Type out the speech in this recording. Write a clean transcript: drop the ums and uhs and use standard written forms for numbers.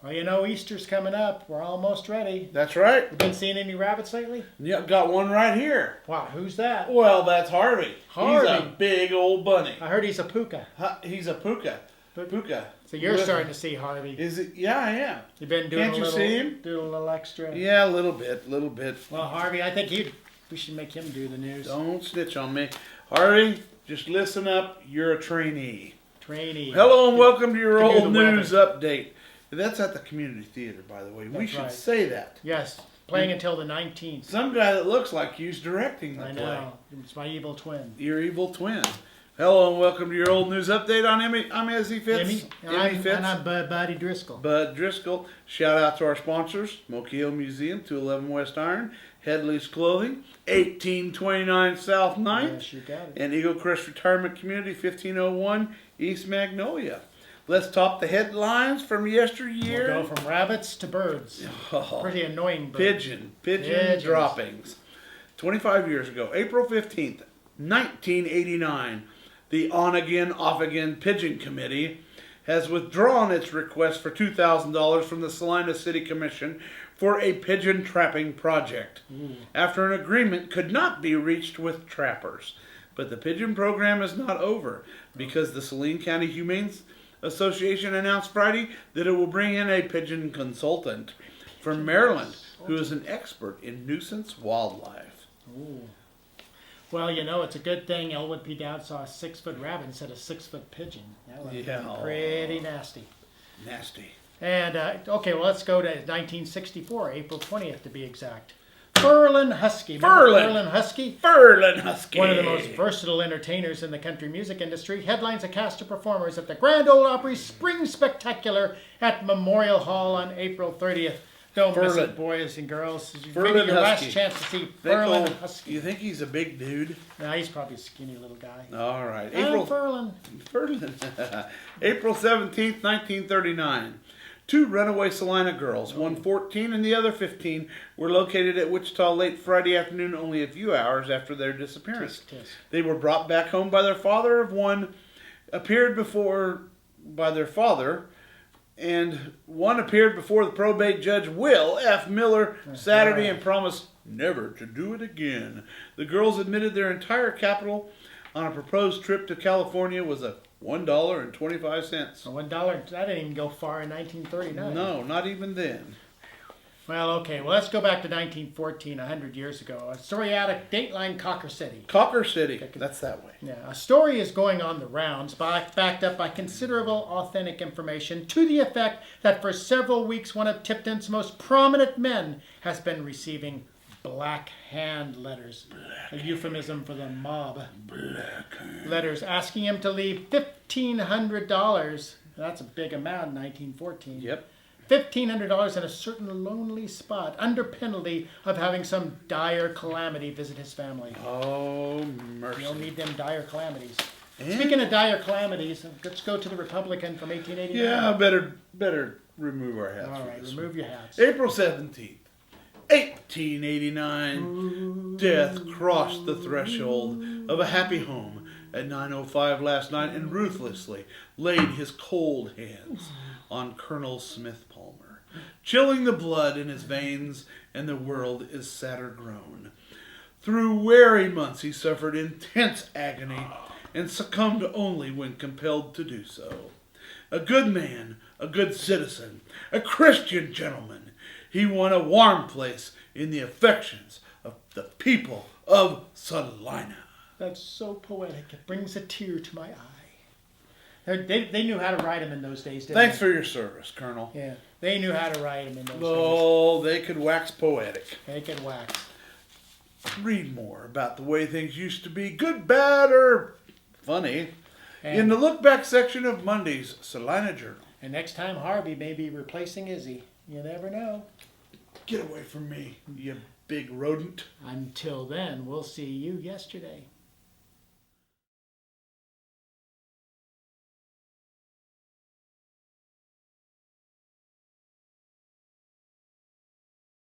Well, you know, Easter's coming up. We're almost ready. That's right. You been seeing any rabbits lately? Yep, got one right here. Wow, who's that? Well, that's Harvey. Harvey. He's a big old bunny. I heard he's a puka. He's a puka. Puka. So you're starting to see Harvey. Is it? Yeah, I am. You've been doing Can't you see him? Doing a little extra. Yeah, a little bit. Well, Harvey, I think we should make him do the news. Don't snitch on me. Harvey, just listen up. You're a trainee. Trainee. Hello and welcome to your old news update. That's at the community theater, by the way. We should say that. Yes, playing until the 19th. Some guy that looks like you's directing the play. I know. It's my evil twin. Your evil twin. Hello and welcome to your old news update on Emmy. I'm Ezzy Fitz. Emmy Fitz. And I'm Buddy Driscoll. Bud Driscoll. Shout out to our sponsors, Mokio Museum, 211 West Iron, Headley's Clothing, 1829 South 9th, Yes, you got it. and Eagle Crest Retirement Community, 1501 East Magnolia. Let's top the headlines from yesteryear. We'll go from rabbits to birds. Oh, Pretty annoying birds. Pigeon droppings. 25 years ago, April 15th, 1989, the On-Again, Off-Again Pigeon Committee has withdrawn its request for $2,000 from the Salina City Commission for a pigeon trapping project after an agreement could not be reached with trappers. But the pigeon program is not over because the Saline County Humane Association announced Friday that it will bring in a pigeon consultant from Maryland who is an expert in nuisance wildlife. Ooh. Well, you know, it's a good thing Elwood P. Dowd saw a 6-foot rabbit instead of a 6-foot pigeon. That would be pretty nasty. Nasty. And, okay, well, let's go to 1964, April 20th to be exact. Furlan Husky. Furlan Husky? Furlan Husky. One of the most versatile entertainers in the country music industry, headlines a cast of performers at the Grand Ole Opry Spring Spectacular at Memorial Hall on April 30th. Don't miss it, boys and girls. Maybe your last chance to see Furlan Husky. You think he's a big dude? No, he's probably a skinny little guy. All right. Furlan. April 17th, 1939. 2 runaway Salina girls, one 14 and the other 15, were located at Wichita late Friday afternoon, only a few hours after their disappearance. They were brought back home by their father. One appeared before the probate judge Will F. Miller Saturday and promised never to do it again. The girls admitted their entire capital on a proposed trip to California was a $1.25. $1, that didn't even go far in 1939. No, not even then. Well, okay, well, let's go back to 1914, 100 years ago. A story out of Dateline Cocker City. Cocker City, that's that way. Yeah, a story is going on the rounds, backed up by considerable authentic information to the effect that for several weeks one of Tipton's most prominent men has been receiving black hand letters, a euphemism for the mob. Letters asking him to leave $1,500. That's a big amount in 1914. Yep. $1,500 in a certain lonely spot under penalty of having some dire calamity visit his family. Oh, mercy. You'll need them dire calamities. And speaking of dire calamities, let's go to the Republican from 1889. Yeah, better remove our hats. All right, remove your hats. April 17th. 1889, death crossed the threshold of a happy home at 9:05 last night and ruthlessly laid his cold hands on Colonel Smith Palmer, chilling the blood in his veins, and the world is sadder grown. Through weary months he suffered intense agony and succumbed only when compelled to do so. A good man, a good citizen, a Christian gentleman, he won a warm place in the affections of the people of Salina. That's so poetic. It brings a tear to my eye. They knew how to write them in those days, didn't Thanks for your service, Colonel. Yeah, they knew how to write them in those days. Oh, they could wax poetic. They could wax. Read more about the way things used to be, good, bad, or funny, in the look back section of Monday's Salina Journal. And next time, Harvey may be replacing Izzy. You never know. Get away from me, you big rodent. Until then, we'll see you yesterday.